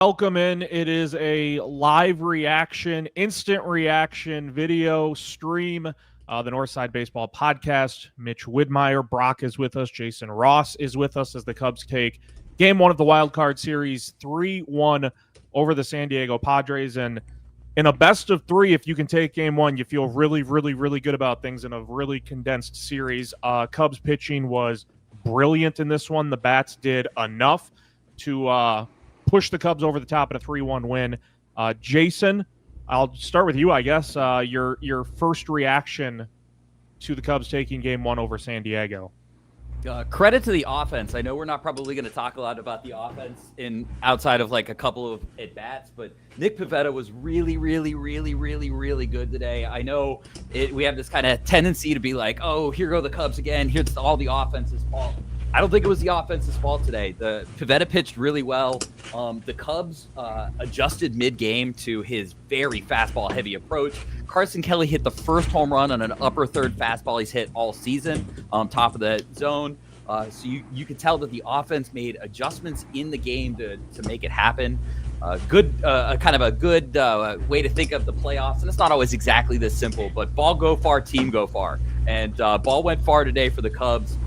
Welcome in. It is a live reaction, instant reaction video stream. The Northside Baseball Podcast. Mitch Widmeyer, Brock is with us. Jason Ross is with us as the Cubs take Game 1 of the Wild Card Series 3-1 over the San Diego Padres. And in a best of three, if you can take Game 1, you feel really, really, really good about things in a really condensed series. Cubs pitching was brilliant in this one. The bats did enough to push the Cubs over the top at a 3-1 win. Jason, I'll start with you, I guess. Your first reaction to the Cubs taking Game 1 over San Diego. Credit to the offense. I know we're not probably going to talk a lot about the offense outside of like a couple of at-bats, but Nick Pivetta was really, really, really, really, really good today. I know we have this kind of tendency to be like, oh, here go the Cubs again. Here's all the offense's fault. I don't think it was the offense's fault today. The Pivetta pitched really well. The Cubs adjusted mid-game to his very fastball-heavy approach. Carson Kelly hit the first home run on an upper third fastball he's hit all season, top of the zone. So you could tell that the offense made adjustments in the game to make it happen. Kind of a good way to think of the playoffs. And it's not always exactly this simple, but ball go far, team go far. And ball went far today for the Cubs,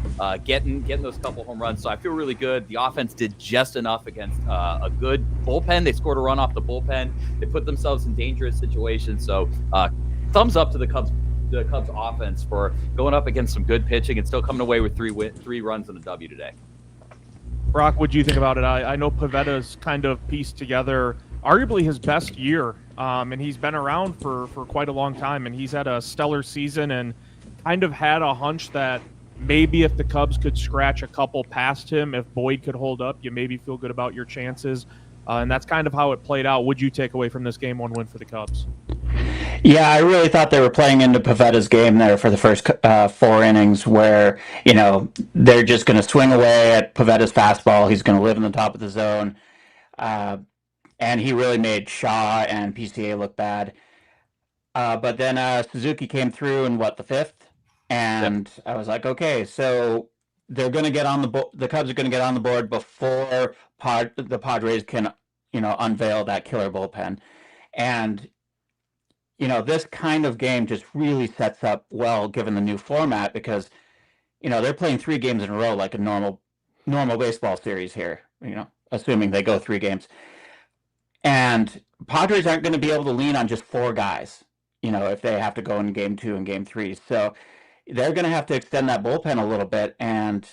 getting those couple home runs. So I feel really good. The offense did just enough against a good bullpen. They scored a run off the bullpen. They put themselves in dangerous situations. So thumbs up to the Cubs offense for going up against some good pitching and still coming away with three runs and a W today. Brock, what do you think about it? I know Pivetta's kind of pieced together arguably his best year, and he's been around for quite a long time, and he's had a stellar season and kind of had a hunch that maybe if the Cubs could scratch a couple past him, if Boyd could hold up, you maybe feel good about your chances, and that's kind of how it played out. What'd you take away from this Game 1 win for the Cubs? Yeah, I really thought they were playing into Pivetta's game there for the first 4 innings where, they're just going to swing away at Pivetta's fastball. He's going to live in the top of the zone. And he really made Shaw and PCA look bad. But then Suzuki came through in, the 5th? And yep. I was like, okay, so they're going to get on the Cubs are going to get on the board before the Padres can, unveil that killer bullpen. And this kind of game just really sets up well given the new format because, they're playing 3 games in a row like a normal baseball series here, assuming they go 3 games. And Padres aren't going to be able to lean on just 4 guys, if they have to go in Game 2 and Game 3. So they're going to have to extend that bullpen a little bit, and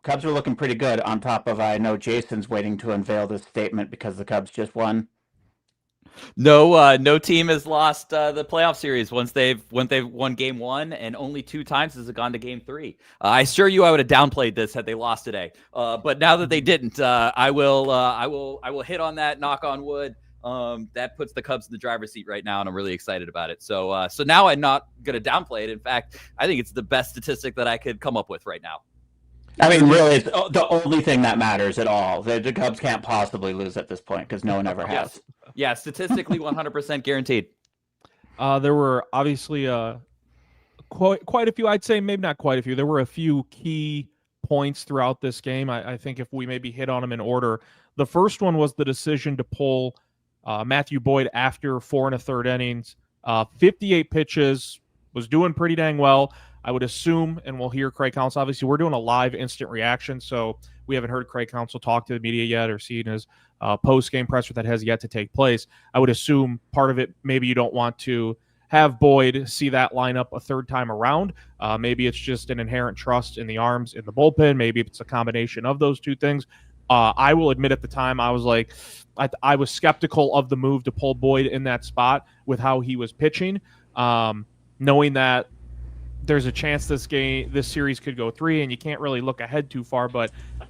Cubs are looking pretty good on top of, I know Jason's waiting to unveil this statement because the Cubs just won. No team has lost the playoff series once they've won Game 1, and only 2 times has it gone to Game 3. I assure you, I would have downplayed this had they lost today. But now that they didn't, I will hit on that. Knock on wood. That puts the Cubs in the driver's seat right now, and I'm really excited about it. So now I'm not going to downplay it. In fact, I think it's the best statistic that I could come up with right now. I mean, really, it's the only thing that matters at all. The Cubs can't possibly lose at this point because no one ever has. Yes. Yeah, statistically 100% guaranteed. There were obviously quite a few, I'd say maybe not quite a few. There were a few key points throughout this game. I think if we maybe hit on them in order, the first one was the decision to pull Matthew Boyd after 4 1/3 innings. 58 pitches, was doing pretty dang well. I would assume, and we'll hear Craig Counsell. Obviously, we're doing a live instant reaction, so we haven't heard Craig Counsell talk to the media yet or seen his post-game presser that has yet to take place. I would assume part of it, maybe you don't want to have Boyd see that lineup a 3rd time around. Maybe it's just an inherent trust in the arms in the bullpen. Maybe it's a combination of those 2 things. I will admit at the time I was like, I was skeptical of the move to pull Boyd in that spot with how he was pitching, knowing that there's a chance this series could go 3, and you can't really look ahead too far, but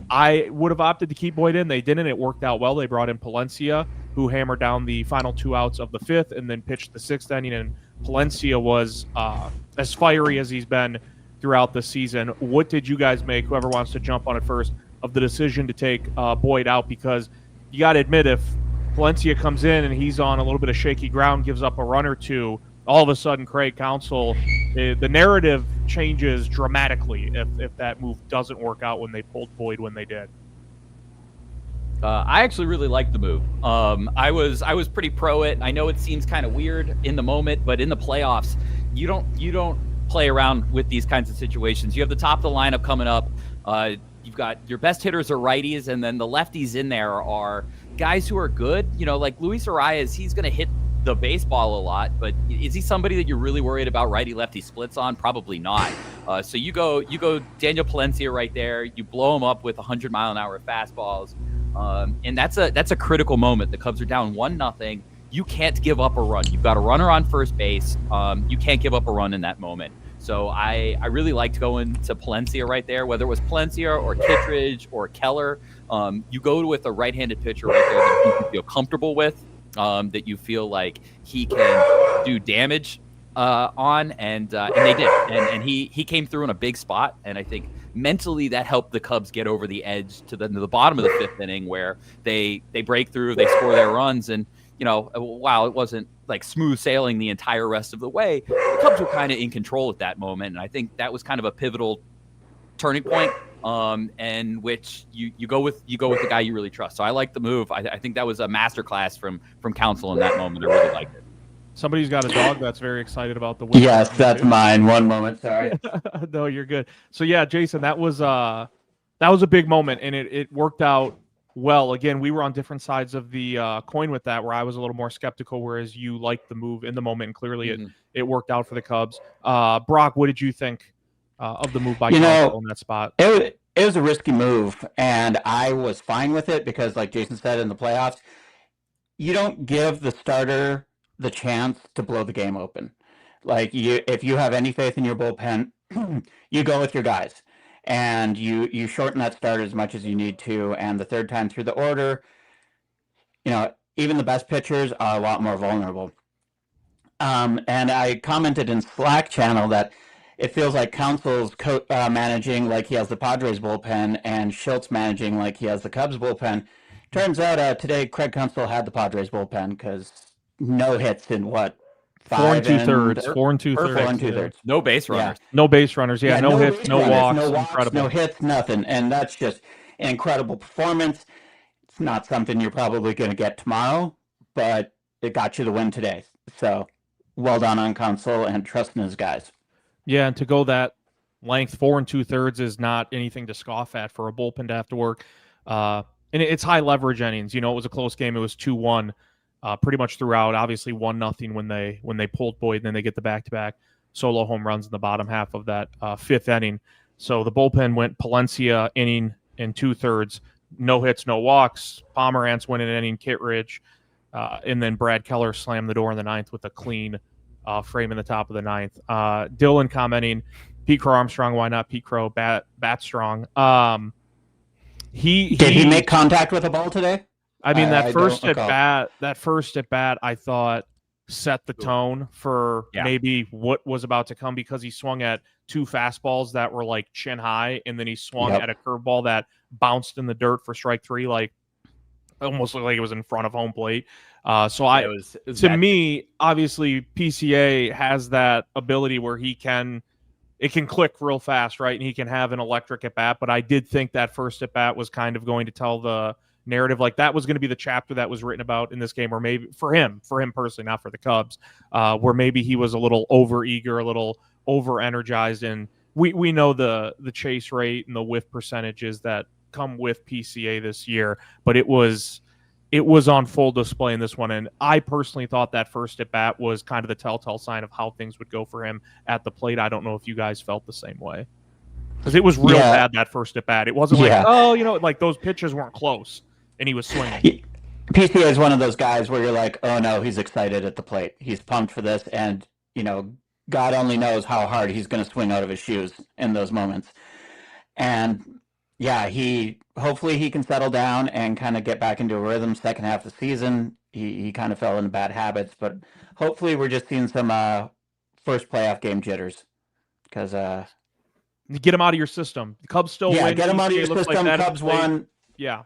I would have opted to keep Boyd in. They didn't. It worked out well. They brought in Palencia, who hammered down the final 2 outs of the 5th and then pitched the 6th inning, and Palencia was as fiery as he's been throughout the season. What did you guys make, whoever wants to jump on it first, of the decision to take Boyd out? Because you got to admit, if Palencia comes in and he's on a little bit of shaky ground, gives up a run or 2, all of a sudden Craig Counsell, the narrative changes dramatically if that move doesn't work out when they pulled Boyd when they did. I actually really like the move. I was pretty pro it. I know it seems kind of weird in the moment, but in the playoffs, you don't play around with these kinds of situations. You have the top of the lineup coming up. You've got your best hitters are righties, and then the lefties in there are guys who are good. Like Luis Arias, he's going to hit the baseball a lot, but is he somebody that you're really worried about righty-lefty splits on? Probably not. So you go Daniel Palencia right there. You blow him up with 100-mile-an-hour fastballs. And that's a critical moment. The Cubs are down 1-0. You can't give up a run. You've got a runner on first base. You can't give up a run in that moment. So I really liked going to Palencia right there, whether it was Palencia or Kittredge or Keller. You go with a right-handed pitcher right there that you can feel comfortable with, that you feel like he can do damage on, and they did. And he came through in a big spot, and I think mentally that helped the Cubs get over the edge to the bottom of the fifth inning, where they break through, they score their runs, and while it wasn't like smooth sailing the entire rest of the way, the Cubs were kind of in control at that moment, and I think that was kind of a pivotal turning point, and which you go with the guy you really trust. So I like the move. I think that was a masterclass from Counsell in that moment. I really liked it. Somebody's got a dog that's very excited about the win. Yes, that's mine. One moment, sorry. No, you're good. So yeah, Jason, that was a big moment, and it worked out well. Again, we were on different sides of the coin with that, where I was a little more skeptical, whereas you liked the move in the moment, and clearly it worked out for the Cubs. Brock, what did you think of the move by Counsell in that spot? It was a risky move, and I was fine with it because, like Jason said, in the playoffs, you don't give the starter the chance to blow the game open. Like, if you have any faith in your bullpen, you go with your guys, and you shorten that start as much as you need to. And the third time through the order, even the best pitchers are a lot more vulnerable. And I commented in Slack channel that it feels like Counsell's managing like he has the Padres bullpen, and Schultz managing like he has the Cubs bullpen. Turns out today Craig Counsell had the Padres bullpen, because no hits in what? 4 2/3. 4 2/3. No base runners. Yeah. No base runners. Yeah, no hits, no walks. Incredible. No hits, nothing. And that's just an incredible performance. It's not something you're probably going to get tomorrow, but it got you the win today. So well done on Counsell and trusting his guys. Yeah, and to go that length, 4 2/3 is not anything to scoff at for a bullpen to have to work. And it's high leverage innings. It was a close game. It was 2-1. Pretty much throughout. Obviously 1-0 when they pulled Boyd, and then they get the back-to-back solo home runs in the bottom half of that fifth inning. So the bullpen went Palencia inning and 2/3, no hits, no walks. Pomerantz went an inning, Kittredge, and then Brad Keller slammed the door in the ninth with a clean frame in the top of the ninth. Dylan commenting, Pete Crow Armstrong, why not Pete Crow bat strong? Did he make contact with the ball today? I mean, that first at bat, I thought set the tone for maybe what was about to come, because he swung at 2 fastballs that were like chin high, and then he swung at a curveball that bounced in the dirt for strike 3, like almost looked like it was in front of home plate. To me, obviously PCA has that ability where it can click real fast, right? And he can have an electric at bat. But I did think that first at bat was kind of going to tell the narrative, like that was going to be the chapter that was written about in this game, or maybe for him personally, not for the Cubs, where maybe he was a little over eager, a little over energized. And we know the chase rate and the whiff percentages that come with PCA this year, but it was on full display in this one. And I personally thought that first at bat was kind of the telltale sign of how things would go for him at the plate. I don't know if you guys felt the same way, because it was real bad that first at bat. It wasn't like, like those pitches weren't close and he was swinging. PCA is one of those guys where you're like, oh no, he's excited at the plate. He's pumped for this, and God only knows how hard he's going to swing out of his shoes in those moments. And hopefully he can settle down and kind of get back into a rhythm. Second half of the season, he kind of fell into bad habits, but hopefully we're just seeing some first playoff game jitters, because get him out of your system. The Cubs still win. Get him out of your system. Like Cubs won. Yeah.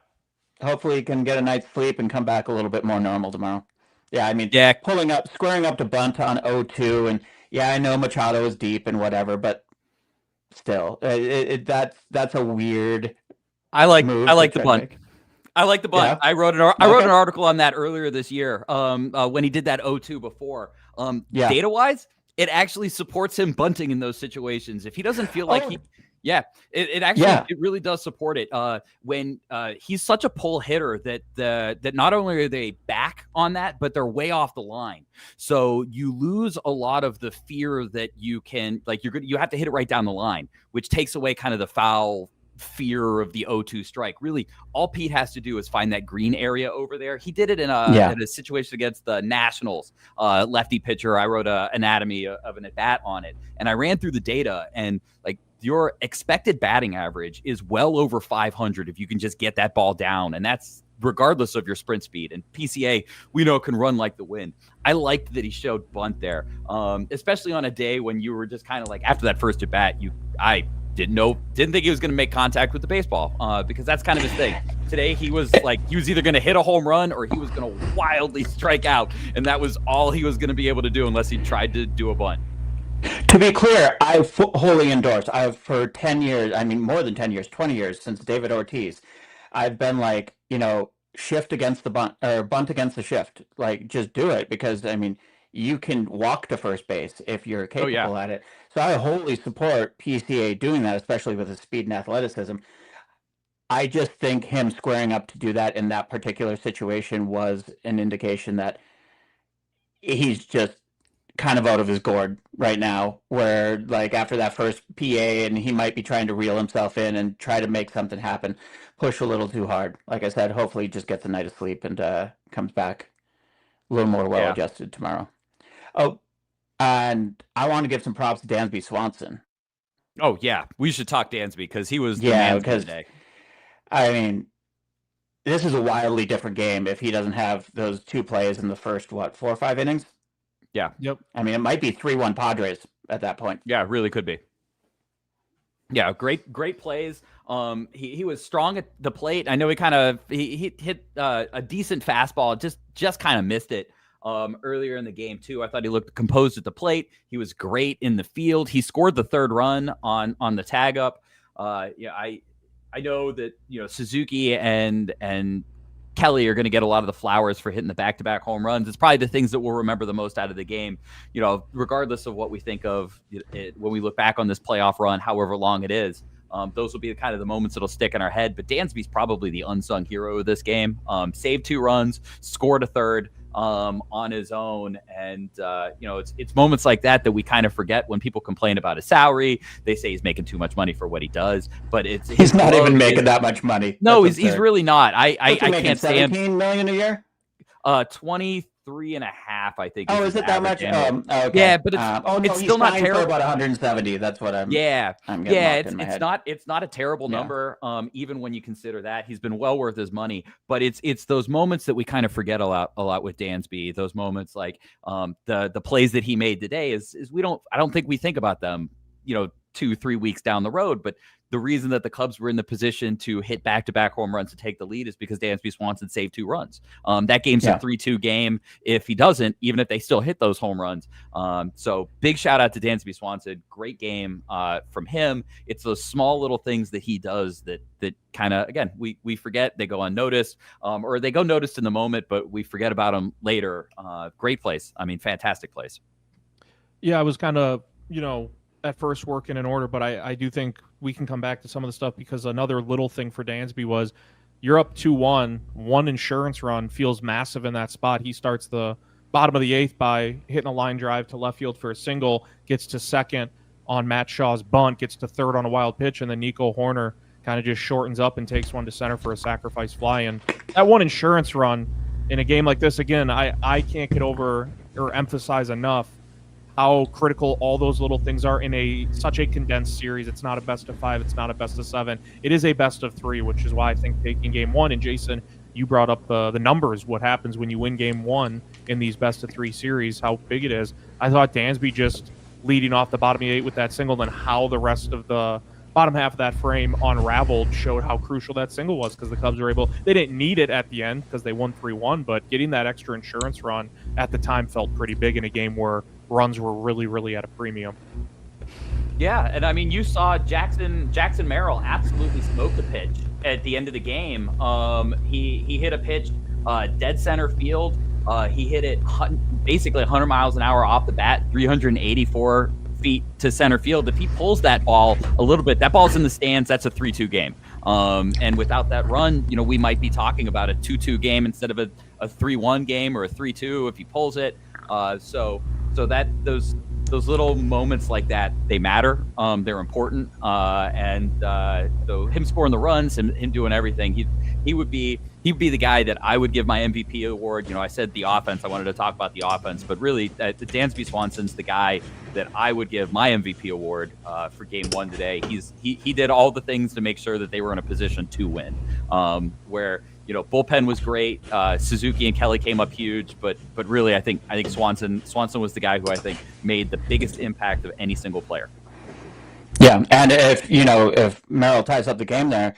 Hopefully he can get a night's sleep and come back a little bit more normal tomorrow. Yeah, I mean, squaring up to bunt on 0-2, and I know Machado is deep and whatever, but still, that's a weird. I like the bunt. I like the bunt. Yeah. I wrote an article on that earlier this year. When he did that 0-2 before. Data wise, it actually supports him bunting in those situations. If he doesn't feel like it really does support it. When he's such a pull hitter that not only are they back on that, but they're way off the line. So you lose a lot of the fear that you can, like, you have to hit it right down the line, which takes away kind of the foul fear of the 0-2 strike. Really, all Pete has to do is find that green area over there. He did it in a situation against the Nationals, lefty pitcher. I wrote an anatomy of an at bat on it, and I ran through the data, and like, your expected batting average is well over 500 if you can just get that ball down, and that's regardless of your sprint speed. And PCA, we know, can run like the wind. I liked that he showed bunt there, especially on a day when you were just kind of like, after that first at bat, I didn't think he was going to make contact with the baseball, because that's kind of his thing. Today, he was either going to hit a home run or he was going to wildly strike out, and that was all he was going to be able to do unless he tried to do a bunt. To be clear, I wholly endorse. I've for 10 years, I mean more than 10 years, 20 years, since David Ortiz, I've been like, shift against the bunt, or bunt against the shift. Like, just do it, because I mean, you can walk to first base if you're capable at it. So I wholly support PCA doing that, especially with his speed and athleticism. I just think him squaring up to do that in that particular situation was an indication that he's just kind of out of his gourd right now, where like after that first PA, and he might be trying to reel himself in and try to make something happen, push a little too hard. Like I said, hopefully he just gets a night of sleep and comes back a little more well-adjusted tomorrow. Oh, and I want to give some props to Dansby Swanson. Oh, yeah. We should talk Dansby, because he was the man today. I mean, this is a wildly different game if he doesn't have those two plays in the first, 4 or 5 innings? Yeah. Yep. I mean, it might be 3-1 Padres at that point. Yeah, it really could be. Yeah, great plays. He was strong at the plate. I know he hit a decent fastball, just kind of missed it earlier in the game too. I thought he looked composed at the plate. He was great in the field. He scored the 3rd run on the tag up. I know that Suzuki and Kelly are going to get a lot of the flowers for hitting the back-to-back home runs. It's probably the things that we'll remember the most out of the game, regardless of what we think of it, when we look back on this playoff run, however long it is. Those will be the kind of the moments that'll stick in our head. But Dansby's probably the unsung hero of this game. Saved 2 runs, scored a 3rd on his own. And, it's moments like that we kind of forget when people complain about his salary. They say he's making too much money for what he does, but he's not even making that much money. No, he's really not. I can't stand 17 million a year. 23 and a half, I think. Oh, is it that much? Okay. Yeah, but it's still not terrible. For about 170. That's what I'm. It's not a terrible number. Even when you consider that, he's been well worth his money. But it's those moments that we kind of forget a lot with Dansby. Those moments like the plays that he made today is I don't think we think about them 2-3 weeks down the road, but the reason that the Cubs were in the position to hit back-to-back home runs to take the lead is because Dansby Swanson saved 2 runs. That game's a 3-2 game. If he doesn't, even if they still hit those home runs. So big shout out to Dansby Swanson. Great game from him. It's those small little things that he does that kind of, again, we forget. They go unnoticed, or they go noticed in the moment, but we forget about them later. Great place. I mean, fantastic place. Yeah, I was kind of, at first working in order, but I do think we can come back to some of the stuff, because another little thing for Dansby was you're up 2-1, 1 insurance run feels massive in that spot. He starts the bottom of the 8th by hitting a line drive to left field for a single, gets to second on Matt Shaw's bunt, gets to third on a wild pitch, and then Nico Horner kind of just shortens up and takes one to center for a sacrifice fly. And that 1 insurance run in a game like this, again, I can't get over or emphasize enough how critical all those little things are in such a condensed series. It's not a best of 5. It's not a best of 7. It is a best of 3, which is why I think taking game 1, and Jason, you brought up the numbers, what happens when you win game 1 in these best of 3 series, how big it is. I thought Dansby just leading off the bottom of the 8 with that single, and how the rest of the bottom half of that frame unraveled showed how crucial that single was, because the Cubs were they didn't need it at the end because they won 3-1, but getting that extra insurance run at the time felt pretty big in a game where runs were really, really at a premium. Yeah, and I mean, you saw Jackson Merrill absolutely smoke the pitch, at the end of the game. He hit a pitch dead center field. He hit it basically 100 miles an hour off the bat, 384 feet to center field. If he pulls that ball a little bit, that ball's in the stands. That's a 3-2 game. And without that run, we might be talking about a 2-2 game instead of a 3-1 game or a 3-2 if he pulls it. So that those little moments like that, they matter. They're important. So him scoring the runs, him doing everything, he'd be the guy that I would give my MVP award. I said the offense. I wanted to talk about the offense, but really, Dansby Swanson's the guy that I would give my MVP award for Game 1 today. He did all the things to make sure that they were in a position to win. Where bullpen was great. Suzuki and Kelly came up huge, but really, I think Swanson was the guy who I think made the biggest impact of any single player. Yeah, and if Merrill ties up the game there,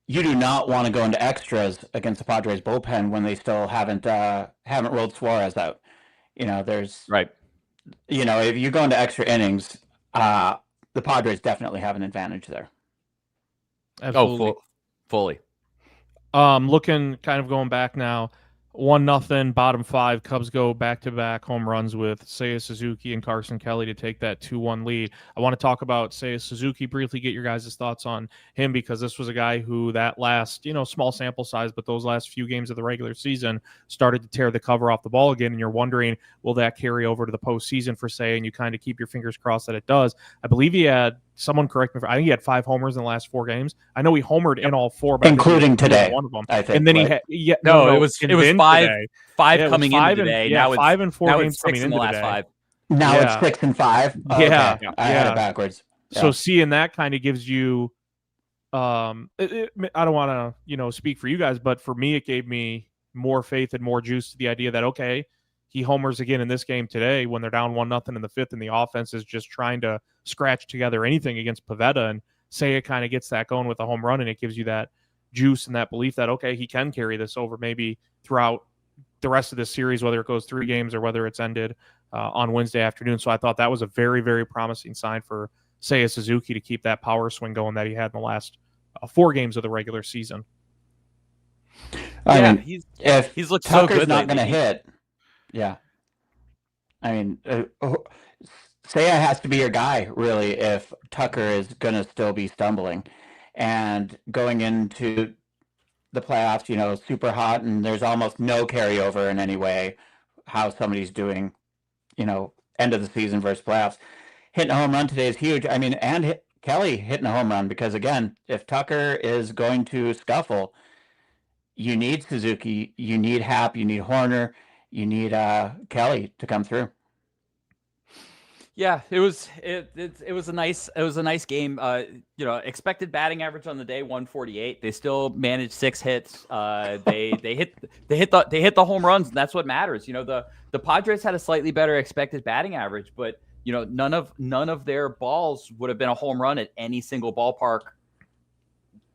you do not want to go into extras against the Padres bullpen when they still haven't rolled Suarez out. There's right. If you go into extra innings, the Padres definitely have an advantage there. Absolutely. Fully. Looking kind of going back now, 1-0, bottom 5. Cubs go back-to-back home runs with Seiya Suzuki and Carson Kelly to take that 2-1 lead. I want to talk about Seiya Suzuki briefly, get your guys' thoughts on him, because this was a guy who that last, small sample size, but those last few games of the regular season started to tear the cover off the ball again, and you're wondering, will that carry over to the postseason for Seiya? And you kind of keep your fingers crossed that it does. I believe he had, someone correct me, I think he had 5 homers in the last 4 games. I know he homered in all 4, but including today, one of them. I think. And then right? he had it was 5 coming in today. Yeah, now 5 and 4 now games it's 6 coming in into the last today. 5. Now it's 6 and 5. Oh, yeah, okay. I had it backwards. So seeing that kind of gives you, I don't want to speak for you guys, but for me it gave me more faith and more juice to the idea that okay, he homers again in this game today when they're down 1-0 in the 5th, and the offense is just trying to scratch together anything against Pivetta, and Seiya kind of gets that going with a home run, and it gives you that juice and that belief that okay, he can carry this over maybe throughout the rest of this series, whether it goes 3 games or whether it's ended on Wednesday afternoon. So I thought that was a very, very promising sign for Seiya Suzuki to keep that power swing going that he had in the last 4 games of the regular season. I mean, he's looked Tucker's so good not going to hit. Yeah. I mean, Seiya has to be your guy, really, if Tucker is going to still be stumbling. And going into the playoffs, super hot, and there's almost no carryover in any way how somebody's doing, end of the season versus playoffs. Hitting a home run today is huge. I mean, and Kelly hitting a home run, because, again, if Tucker is going to scuffle, you need Suzuki, you need Happ, you need Horner, you need Kelly to come through. Yeah, it was a nice game. Expected batting average on the day 148. They still managed 6 hits. They hit the home runs, and that's what matters. The Padres had a slightly better expected batting average, but none of their balls would have been a home run at any single ballpark.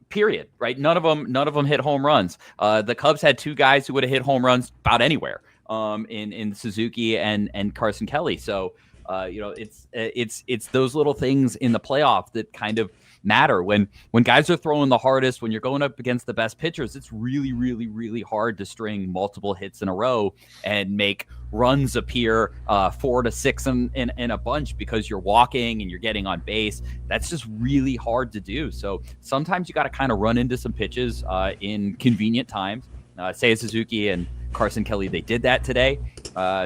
Period. Right? None of them hit home runs. The Cubs had 2 guys who would have hit home runs about anywhere. In Suzuki and Carson Kelly. So. It's those little things in the playoff that kind of matter when guys are throwing the hardest, when you're going up against the best pitchers. It's really, really, really hard to string multiple hits in a row and make runs appear 4 to 6 in a bunch because you're walking and you're getting on base. That's just really hard to do. So sometimes you got to kind of run into some pitches in convenient times. Seiya Suzuki and Carson Kelly, they did that today.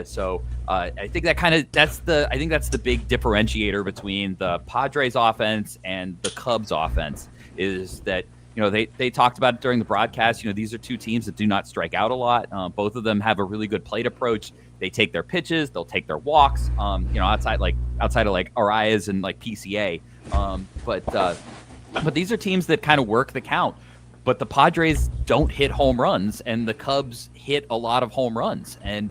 So I think that's the big differentiator between the Padres offense and the Cubs offense is that, they talked about it during the broadcast. These are 2 teams that do not strike out a lot. Both of them have a really good plate approach. They take their pitches, they'll take their walks, outside of like Arias and like PCA. But these are teams that kind of work the count. But the Padres don't hit home runs, and the Cubs hit a lot of home runs. And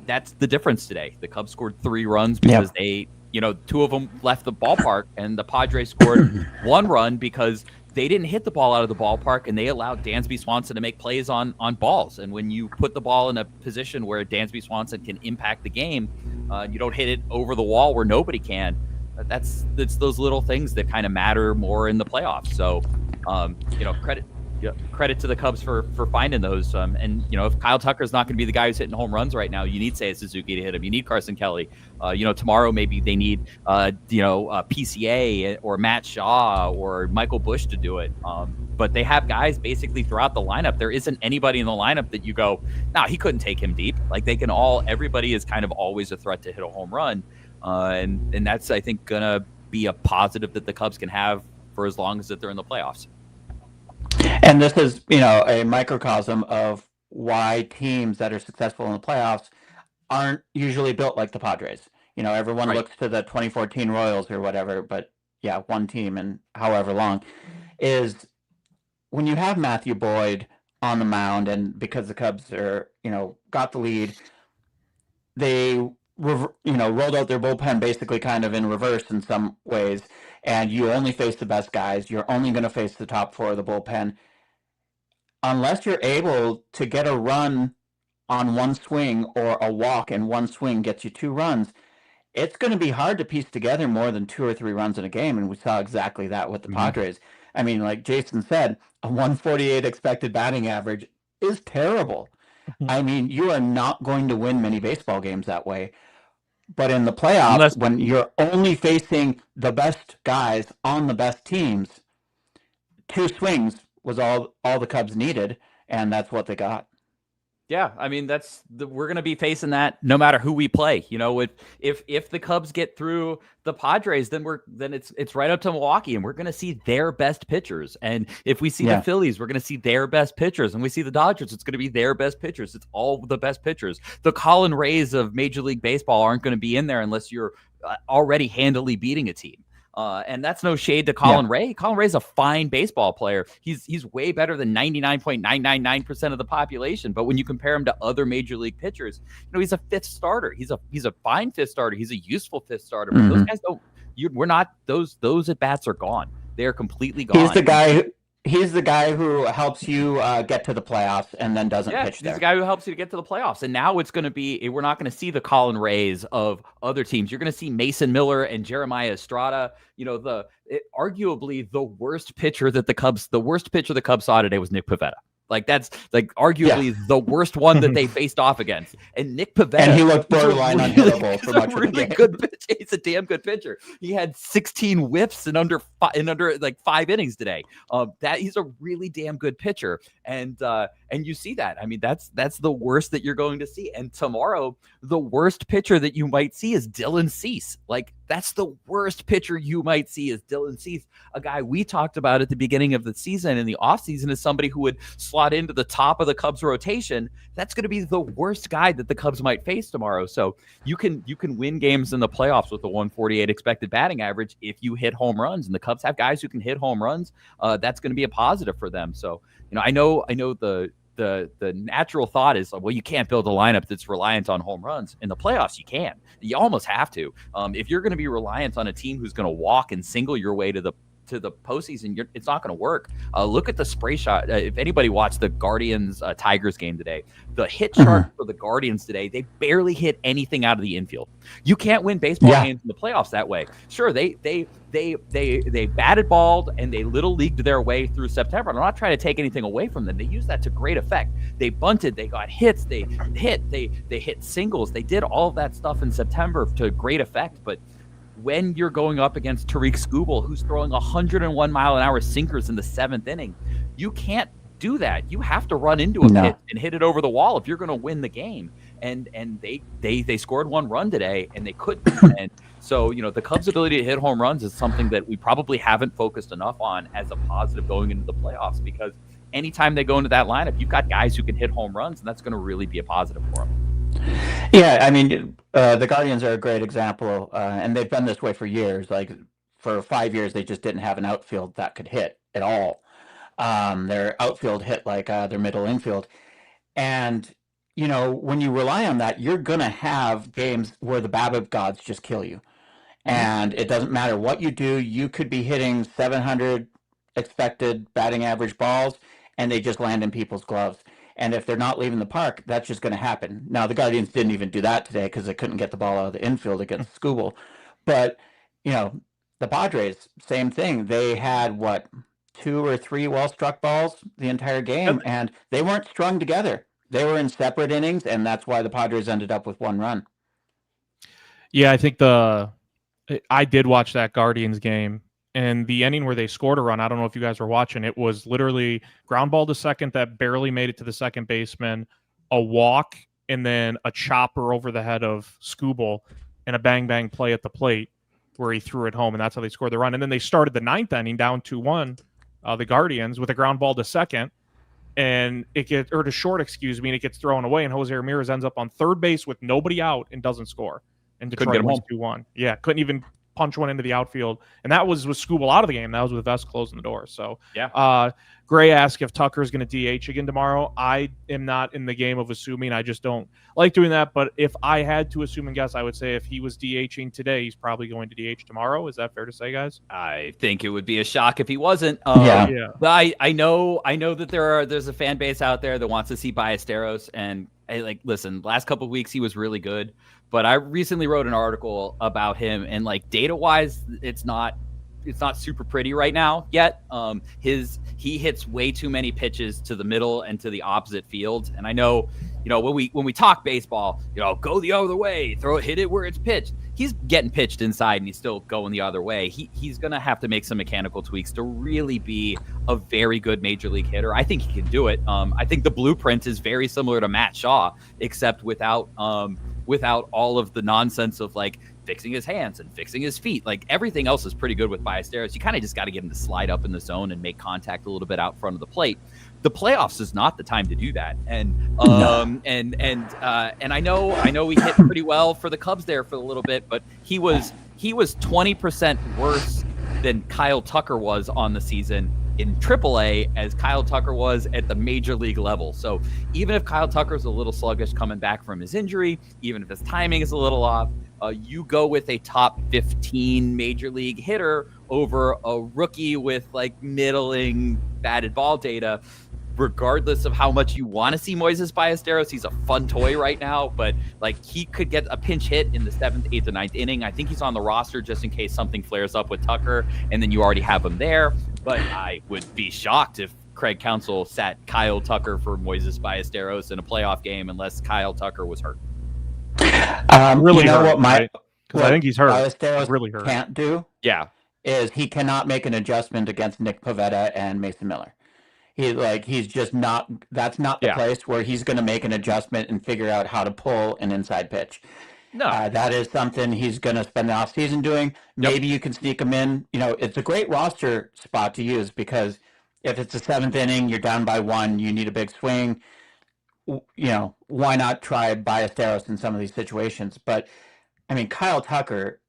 that's the difference today. The Cubs scored 3 runs because they, 2 of them left the ballpark, and the Padres scored 1 run because they didn't hit the ball out of the ballpark, and they allowed Dansby Swanson to make plays on balls. And when you put the ball in a position where Dansby Swanson can impact the game, you don't hit it over the wall where nobody can. It's those little things that kind of matter more in the playoffs. So Credit to the Cubs for finding those. And if Kyle Tucker's not going to be the guy who's hitting home runs right now, you need Seiya Suzuki to hit him. You need Carson Kelly. Tomorrow maybe they need PCA or Matt Shaw or Michael Bush to do it. But they have guys basically throughout the lineup. There isn't anybody in the lineup that you go, he couldn't take him deep. Like everybody is kind of always a threat to hit a home run. And that's, I think, going to be a positive that the Cubs can have for as long as that they're in the playoffs. And this is, a microcosm of why teams that are successful in the playoffs aren't usually built like the Padres. Everyone looks to the 2014 Royals or whatever, but yeah, one team and however long is when you have Matthew Boyd on the mound, and because the Cubs are, got the lead, they rolled out their bullpen basically kind of in reverse in some ways, and you only face the best guys. You're only going to face the top four of the bullpen. Unless you're able to get a run on one swing, or a walk in one swing gets you 2 runs, it's going to be hard to piece together more than 2 or 3 runs in a game, and we saw exactly that with the Padres. I mean, like Jason said, a 148 expected batting average is terrible. I mean, you are not going to win many baseball games that way. But in the playoffs, when you're only facing the best guys on the best teams, 2 swings was all the Cubs needed, and that's what they got. Yeah, I mean we're going to be facing that no matter who we play. If the Cubs get through the Padres, then it's right up to Milwaukee, and we're going to see their best pitchers. And if we see the Phillies, we're going to see their best pitchers. And we see the Dodgers, it's going to be their best pitchers. It's all the best pitchers. The Colin Rays of Major League Baseball aren't going to be in there unless you're already handily beating a team. And that's no shade to Colin Ray. Colin Ray's a fine baseball player. He's way better than 99.999% of the population. But when you compare him to other major league pitchers, he's a 5th starter. He's a fine 5th starter. He's a useful 5th starter. But those guys we're not those at bats are gone. They're completely gone. He's the guy who helps you get to the playoffs and then doesn't pitch there. He's the guy who helps you to get to the playoffs. And now it's going to be, we're not going to see the Colin Rays of other teams. You're going to see Mason Miller and Jeremiah Estrada. Arguably the worst pitcher the Cubs saw today was Nick Pivetta. Like that's arguably the worst one that they faced off against. And Nick Pivetta, and he looked borderline unhittable for much of the game. Good pitcher. He's a damn good pitcher. He had 16 whiffs in under 5 innings today. He's a really damn good pitcher, and you see that. I mean, that's the worst that you're going to see. And tomorrow, the worst pitcher that you might see is Dylan Cease. Like that's the worst pitcher you might see is Dylan Cease, a guy we talked about at the beginning of the season in the offseason as somebody who would slot into the top of the Cubs rotation. That's going to be the worst guy that the Cubs might face tomorrow. So you can win games in the playoffs with a 148 expected batting average if you hit home runs, and the Cubs have guys who can hit home runs. That's going to be a positive for them. So, I know the natural thought is, well, you can't build a lineup that's reliant on home runs. In the playoffs, you can. You almost have to. If you're going to be reliant on a team who's going to walk and single your way to the postseason, it's not going to work. Look at the spray shot. If anybody watched the Guardians Tigers game today, the hit chart for the Guardians today, they barely hit anything out of the infield. You can't win baseball games in the playoffs that way. Sure, they batted balled and they little leagued their way through September. I'm not trying to take anything away from them. They used that to great effect. They bunted, they got hits, they hit singles. They did all of that stuff in September to great effect. But when you're going up against Tariq Skubal, who's throwing 101-mile-an-hour sinkers in the 7th inning, you can't do that. You have to run into a pitch and hit it over the wall if you're going to win the game. And they scored 1 run today, and they couldn't. And so, the Cubs' ability to hit home runs is something that we probably haven't focused enough on as a positive going into the playoffs, because anytime they go into that lineup, you've got guys who can hit home runs, and that's going to really be a positive for them. Yeah, I mean, the Guardians are a great example, and they've been this way for years. Like, for 5 years, they just didn't have an outfield that could hit at all. Their outfield hit like their middle infield. And, when you rely on that, you're going to have games where the BABIP gods just kill you. And it doesn't matter what you do. You could be hitting 700 expected batting average balls, and they just land in people's gloves. And if they're not leaving the park, that's just going to happen. Now, the Guardians didn't even do that today because they couldn't get the ball out of the infield against Skubal. But, the Padres, same thing. They had, 2 or 3 well-struck balls the entire game, and they weren't strung together. They were in separate innings, and that's why the Padres ended up with 1 run. Yeah, I think I did watch that Guardians game, and the inning where they scored a run, I don't know if you guys were watching, it was literally ground ball to second that barely made it to the second baseman, a walk, and then a chopper over the head of Skubal, and a bang-bang play at the plate where he threw it home, and that's how they scored the run. And then they started the 9th inning down 2-1, the Guardians, with a ground ball to second, and to short, excuse me, and it gets thrown away, and Jose Ramirez ends up on third base with nobody out and doesn't score. And Detroit wins 2-1. Yeah, couldn't even punch one into the outfield. And that was with Skubal out of the game. That was with Vest closing the door. So, yeah. Gray asked if Tucker's going to DH again tomorrow. I am not in the game of assuming. I just don't like doing that. But if I had to assume and guess, I would say if he was DHing today, he's probably going to DH tomorrow. Is that fair to say, guys? I think it would be a shock if he wasn't. Yeah. But I know that there's a fan base out there that wants to see Ballesteros. And listen, last couple of weeks he was really good. But I recently wrote an article about him, and data-wise, it's not super pretty right now yet. He hits way too many pitches to the middle and to the opposite field. And I know, when we talk baseball, go the other way, hit it where it's pitched. He's getting pitched inside and he's still going the other way. He's going to have to make some mechanical tweaks to really be a very good major league hitter. I think he can do it. I think the blueprint is very similar to Matt Shaw, except without all of the nonsense of fixing his hands and fixing his feet. Everything else is pretty good with Ballesteros. You kind of just got to get him to slide up in the zone and make contact a little bit out front of the plate. The playoffs is not the time to do that. And and I know we hit pretty well for the Cubs there for a little bit, but he was 20% worse than Kyle Tucker was on the season in AAA as Kyle Tucker was at the major league level. So even if Kyle Tucker's a little sluggish coming back from his injury, even if his timing is a little off, you go with a top 15 major league hitter over a rookie with middling batted ball data, regardless of how much you want to see Moises Ballesteros. He's a fun toy right now, but he could get a pinch hit in the 7th, 8th, or 9th inning. I think he's on the roster just in case something flares up with Tucker, and then you already have him there. But I would be shocked if Craig Counsell sat Kyle Tucker for Moises Ballesteros in a playoff game unless Kyle Tucker was hurt. Really hurt, what I think he's hurt. Ballesteros really hurt. Can't do is he cannot make an adjustment against Nick Pivetta and Mason Miller. He's just not. That's not the place where he's going to make an adjustment and figure out how to pull an inside pitch. No, that is something he's going to spend the offseason doing. Maybe you can sneak him in. It's a great roster spot to use because if it's the 7th inning, you're down by 1, you need a big swing. Why not try Ballesteros in some of these situations? But I mean, Kyle Tucker,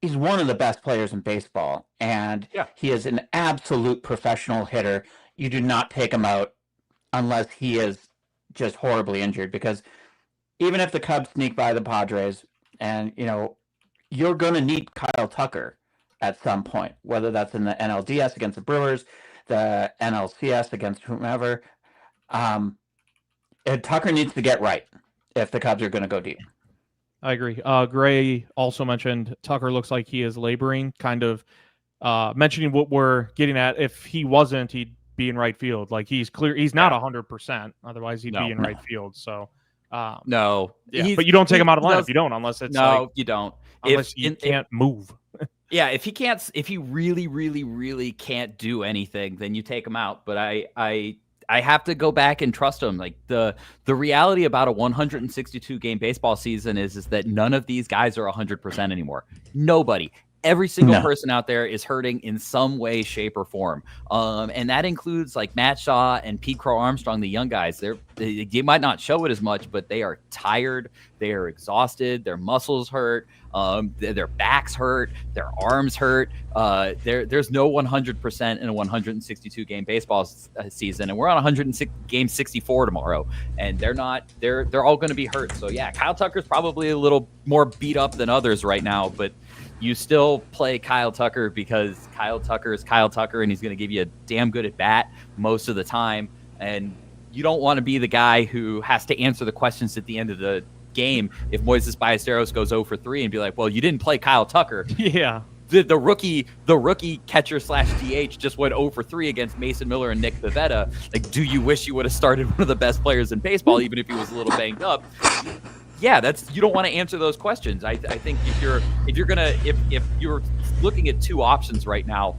he's one of the best players in baseball, and he is an absolute professional hitter. You do not take him out unless he is just horribly injured, because even if the Cubs sneak by the Padres, and you're going to need Kyle Tucker at some point, whether that's in the NLDS against the Brewers, the NLCS against whomever. Tucker needs to get right if the Cubs are going to go deep. I agree. Gray also mentioned Tucker looks like he is laboring, kind of mentioning what we're getting at. If he wasn't, he'd be in right field. He's clear. He's not 100%. Otherwise, he'd be in right field. So, no. Yeah, but you don't take him out of line if you don't, unless it's you don't. Unless you can't move. Yeah, if he really, really, really can't do anything, then you take him out. But I have to go back and trust him. The reality about a 162 game baseball season is that none of these guys are 100% anymore. Nobody. Every single person out there is hurting in some way, shape, or form. And that includes Matt Shaw and Pete Crow Armstrong, the young guys. They might not show it as much, but they are tired. They are exhausted. Their muscles hurt. Their backs hurt. Their arms hurt. There's no 100% in a 162 game baseball season, and we're on 106 game 64 tomorrow, and they're all going to be hurt. So yeah, Kyle Tucker's probably a little more beat up than others right now, but you still play Kyle Tucker because Kyle Tucker is Kyle Tucker, and he's going to give you a damn good at bat most of the time. And you don't want to be the guy who has to answer the questions at the end of the game if Moises Ballesteros goes 0 for 3 and be like, well, you didn't play Kyle Tucker. Yeah. the rookie catcher / DH just went 0 for 3 against Mason Miller and Nick Pivetta. Like, do you wish you would have started one of the best players in baseball, even if he was a little banged up? Yeah, you don't want to answer those questions. I think if you're looking at two options right now,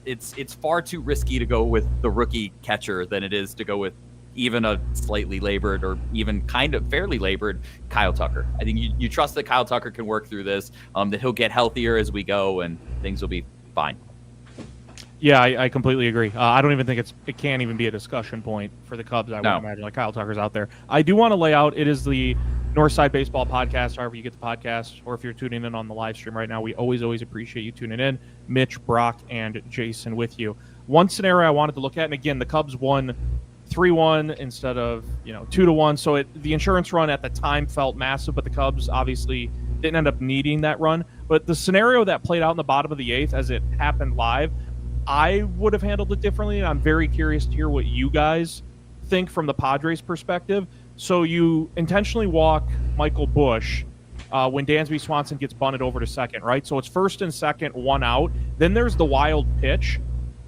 it's far too risky to go with the rookie catcher than it is to go with even a slightly labored or even kind of fairly labored Kyle Tucker. I think you trust that Kyle Tucker can work through this, that he'll get healthier as we go, and things will be fine. Yeah, I completely agree. I don't even think it can't even be a discussion point for the Cubs. I would imagine, like, Kyle Tucker's out there. I do want to lay out, it is the Northside Baseball Podcast, however you get the podcast, or if you're tuning in on the live stream right now, we always appreciate you tuning in. Mitch, Brock, and Jason with you. One scenario I wanted to look at, and again, the Cubs won 3-1 instead of 2-1. So the insurance run at the time felt massive, but the Cubs obviously didn't end up needing that run. But the scenario that played out in the bottom of the 8th as it happened live, I would have handled it differently, and I'm very curious to hear what you guys think from the Padres' perspective. So you intentionally walk Michael Busch when Dansby Swanson gets bunted over to second, right? So it's first and second, 1 out. Then there's the wild pitch.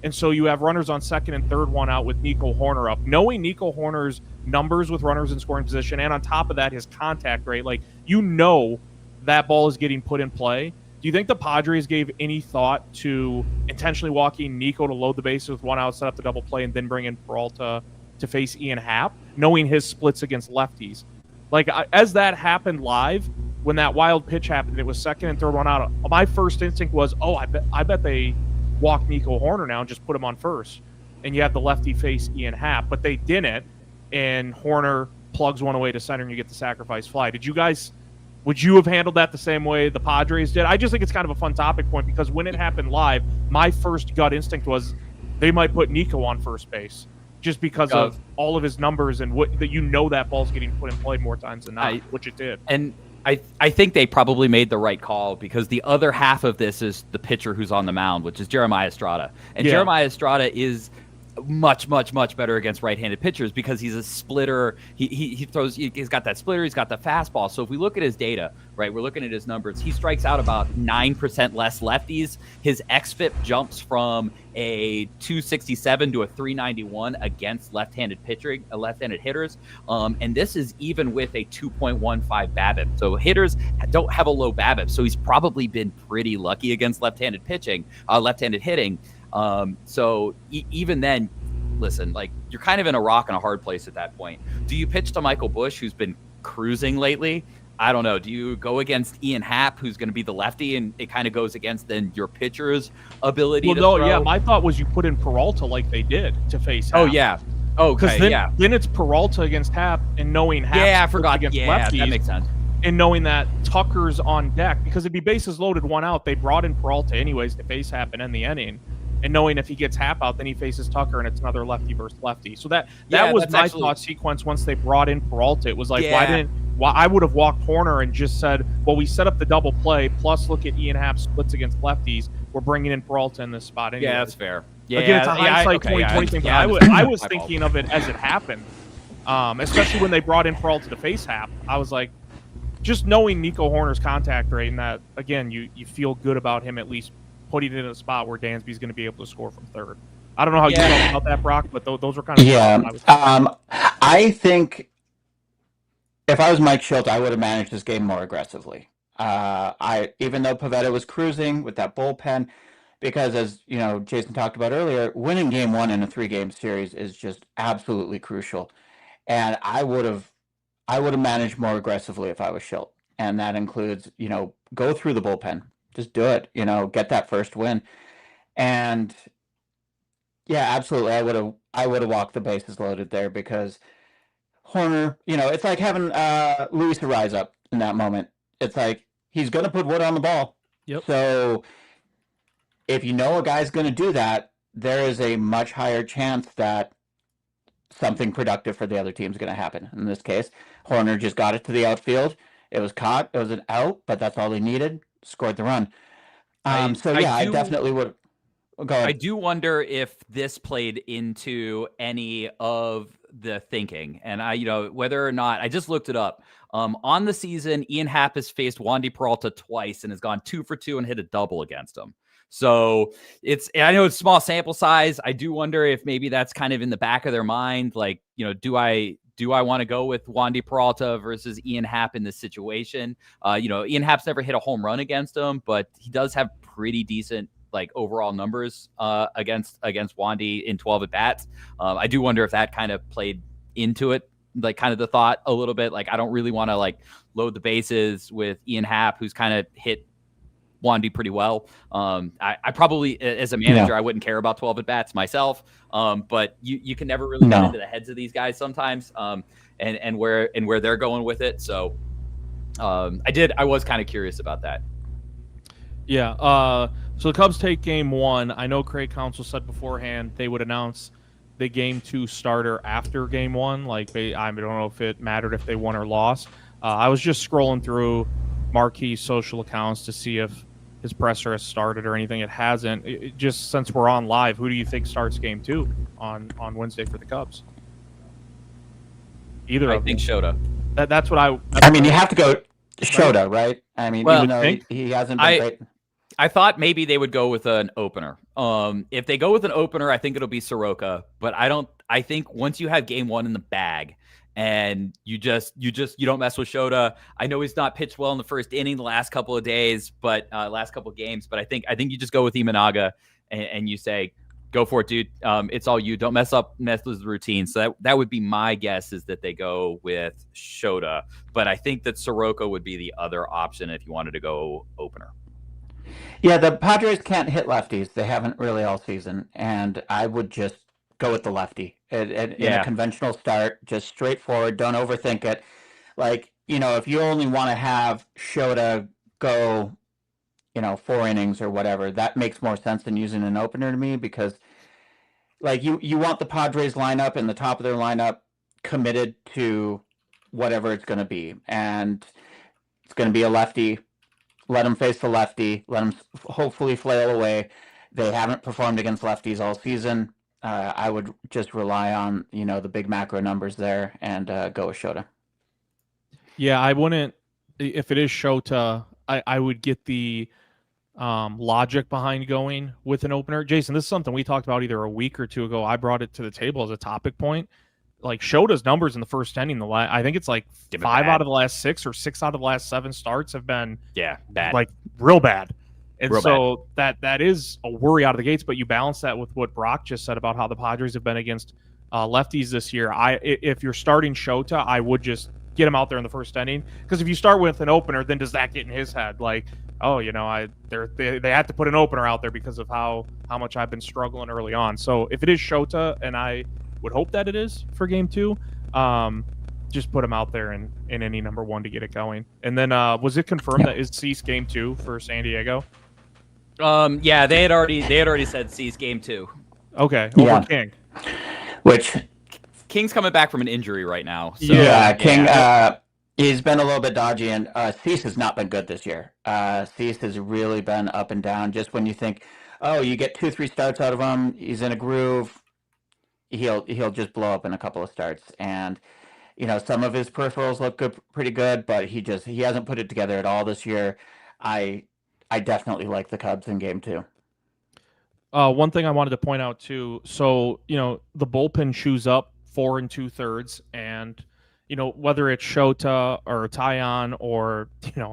And so you have runners on second and third, 1 out with Nico Hoerner up. Knowing Nico Hoerner's numbers with runners in scoring position, and on top of that, his contact rate, like, that ball is getting put in play. Do you think the Padres gave any thought to intentionally walking Nico to load the bases with 1 out, set up the double play, and then bring in Peralta to face Ian Happ, knowing his splits against lefties? Like, as that happened live, when that wild pitch happened, it was second and third, 1 out. My first instinct was, I bet they walk Nico Hoerner now and just put him on first, and you have the lefty face Ian Happ, but they didn't, and Hoerner plugs one away to center, and you get the sacrifice fly. Would you have handled that the same way the Padres did? I just think it's kind of a fun topic point, because when it happened live, my first gut instinct was they might put Nico on first base just because of all of his numbers and that ball's getting put in play more times than not, which it did. And I think they probably made the right call, because the other half of this is the pitcher who's on the mound, which is Jeremiah Estrada. And Jeremiah Estrada is much better against right-handed pitchers because he's a splitter. He's got that splitter, he's got the fastball. So if we look at his data, right, we're looking at his numbers, he strikes out about 9% less lefties. His xFIP jumps from a 267 to a 391 against left-handed hitters. And this is even with a 2.15 BABIP. So hitters don't have a low BABIP. So he's probably been pretty lucky against left-handed hitting. So even then, listen, like, you're kind of in a rock and a hard place at that point. Do you pitch to Michael Busch, who's been cruising lately? I don't know. Do you go against Ian Happ, who's going to be the lefty, and it kind of goes against then your pitcher's ability to throw? Yeah, my thought was you put in Peralta like they did to face Happ. Oh, yeah. Okay, then it's Peralta against Happ, and knowing Happ I forgot. against lefties, that makes sense. And knowing that Tucker's on deck, because it'd be bases loaded, 1 out. They brought in Peralta anyways to face Happ and end the inning. And knowing if he gets Happ out, then he faces Tucker, and it's another lefty versus lefty. So that was my thought sequence once they brought in Peralta. It was like, why I would have walked Hoerner and just said, well, we set up the double play, plus look at Ian Happ splits against lefties. We're bringing in Peralta in this spot anyway. Yeah, that's fair. Yeah, again, it's a hindsight 2020 thing, but I was thinking of it as it happened, especially when they brought in Peralta to face Happ. I was like, just knowing Nico Hoerner's contact rate, and that, again, you feel good about him at least putting it in a spot where Dansby's going to be able to score from third. I don't know how you felt about that, Brock, but those were kind of I think if I was Mike Schultz, I would have managed this game more aggressively. Even though Pivetta was cruising with that bullpen, because as Jason talked about earlier, winning game 1 in a 3-game series is just absolutely crucial. And I would have managed more aggressively if I was Schultz, and that includes go through the bullpen. Just do it, get that first win. And yeah, absolutely. I would have walked the bases loaded there, because Hoerner, it's like having Luis rise up in that moment. It's like he's going to put wood on the ball. Yep. So if a guy's going to do that, there is a much higher chance that something productive for the other team is going to happen. In this case, Hoerner just got it to the outfield. It was caught. It was an out, but that's all they needed. Scored the run. I definitely would. Go ahead. I do wonder if this played into any of the thinking. And whether or not, I just looked it up. On the season, Ian Happ has faced Wandy Peralta twice and has gone 2 for 2 and hit a double against him. So I know it's small sample size. I do wonder if maybe that's kind of in the back of their mind. Like, do I want to go with Wandy Peralta versus Ian Happ in this situation? Ian Happ's never hit a home run against him, but he does have pretty decent like overall numbers against Wandy in 12 at bats. I do wonder if that kind of played into it, like kind of the thought a little bit. Like, I don't really want to like load the bases with Ian Happ, who's kind of hit Wandy pretty well. I probably, as a manager, I wouldn't care about 12 at bats myself. But you can never really get into the heads of these guys sometimes, and where they're going with it. So I was kind of curious about that. Yeah. So the Cubs take game 1. I know Craig Counsell said beforehand they would announce the game 2 starter after game 1. Like, I don't know if it mattered if they won or lost. I was just scrolling through Marquis' social accounts to see if his presser has started or anything. It hasn't. Just since we're on live, who do you think starts game 2 on Wednesday for the Cubs? Either of them. I think Shota. That's what I mean, you have to go Shota, right? I mean, even though he hasn't been great. I thought maybe they would go with an opener. If they go with an opener, I think it'll be Soroka. But I think once you have game 1 in the bag and you don't mess with Shota. I know he's not pitched well in the first inning the last couple of days, but last couple of games. But I think you just go with Imanaga and you say, go for it, dude. It's all you. Don't mess with the routine. So that would be my guess, is that they go with Shota. But I think that Soroka would be the other option if you wanted to go opener. Yeah, the Padres can't hit lefties. They haven't really all season. And I would just go with the lefty in a conventional start, just straightforward. Don't overthink it. Like, if you only want to have Shota go, 4 innings or whatever, that makes more sense than using an opener to me, because like you want the Padres lineup and the top of their lineup committed to whatever it's going to be. And it's going to be a lefty. Let them face the lefty. Let them hopefully flail away. They haven't performed against lefties all season. I would just rely on, the big macro numbers there and go with Shota. Yeah, I wouldn't. If it is Shota, I would get the logic behind going with an opener. Jason, this is something we talked about either a week or two ago. I brought it to the table as a topic point. Like, Shota's numbers in the first inning, I think it's like 5 out of the last 6 or 6 out of the last 7 starts have been bad, like real bad. And so that is a worry out of the gates. But you balance that with what Brock just said about how the Padres have been against lefties this year. If you're starting Shota, I would just get him out there in the first inning, because if you start with an opener, then does that get in his head? Like, oh, they had to put an opener out there because of how much I've been struggling early on. So if it is Shota, and I would hope that it is for game 2, just put him out there in inning number 1 to get it going. And then was it confirmed that is Cease game 2 for San Diego? Yeah, they had already said Cease game 2. Okay, over King. Which King's coming back from an injury right now. So, King. He's been a little bit dodgy, and Cease has not been good this year. Cease has really been up and down. Just when you think, oh, you get 2-3 starts out of him, he's in a groove, he'll just blow up in a couple of starts. And some of his peripherals look pretty good, but he hasn't put it together at all this year. I definitely like the Cubs in game 2. One thing I wanted to point out too. So the bullpen chews up 4 2/3, and whether it's Shota or Taillon or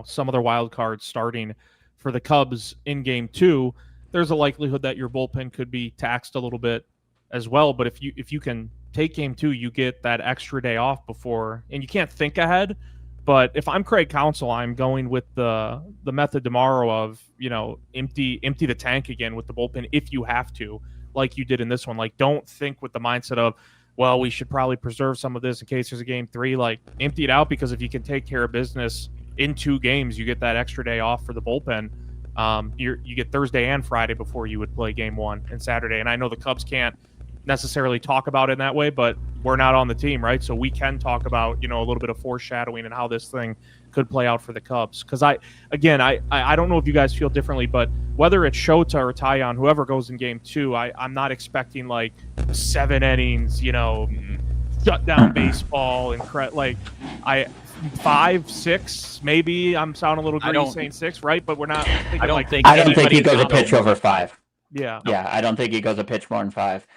some other wild card starting for the Cubs in game 2, there's a likelihood that your bullpen could be taxed a little bit as well. But if you can take game 2, you get that extra day off before, and you can't think ahead. But if I'm Craig Counsell, I'm going with the method tomorrow of empty the tank again with the bullpen if you have to, like you did in this one. Like, don't think with the mindset of, well, we should probably preserve some of this in case there's a game 3. Like, empty it out, because if you can take care of business in 2 games, you get that extra day off for the bullpen. You get Thursday and Friday before you would play game 1 and Saturday. And I know the Cubs can't necessarily talk about it in that way, but we're not on the team, right? So we can talk about a little bit of foreshadowing and how this thing could play out for the Cubs. Because I don't know if you guys feel differently, but whether it's Shota or Taillon, whoever goes in game 2, I'm not expecting like 7 innings, shut down baseball and like 5, 6, maybe. I'm sounding a little greedy saying 6, right? But we're not. I don't think he goes a pitch over 5. Yeah, yeah, I don't think he goes a pitch more than 5.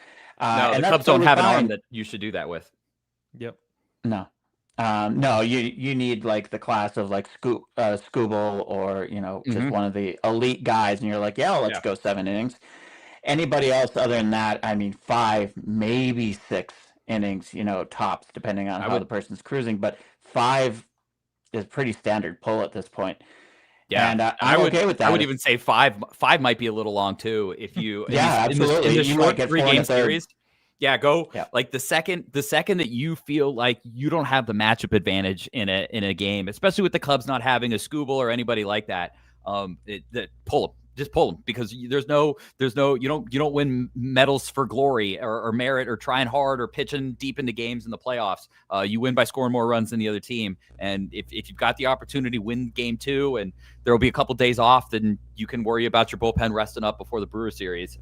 No, and the Cubs don't have an arm that you should do that with. Yep. No. No, you need like the class of like Scooble or just one of the elite guys, and you're like, let's go 7 innings. Anybody else other than that, I mean, 5, maybe 6 innings, tops, depending on how the person's cruising. But 5 is pretty standard pull at this point. Yeah, and I'm okay with that. I would even say 5 might be a little long too. If you absolutely in the short get 3-game series. Yeah, go like the second that you feel like you don't have the matchup advantage in a game, especially with the Cubs not having a Scooble or anybody like that. Pull them. Just pull them, because there's no you don't win medals for glory or merit or trying hard or pitching deep into games in the playoffs. You win by scoring more runs than the other team. And if you've got the opportunity to win game 2 and there will be a couple days off, then you can worry about your bullpen resting up before the Brewer series.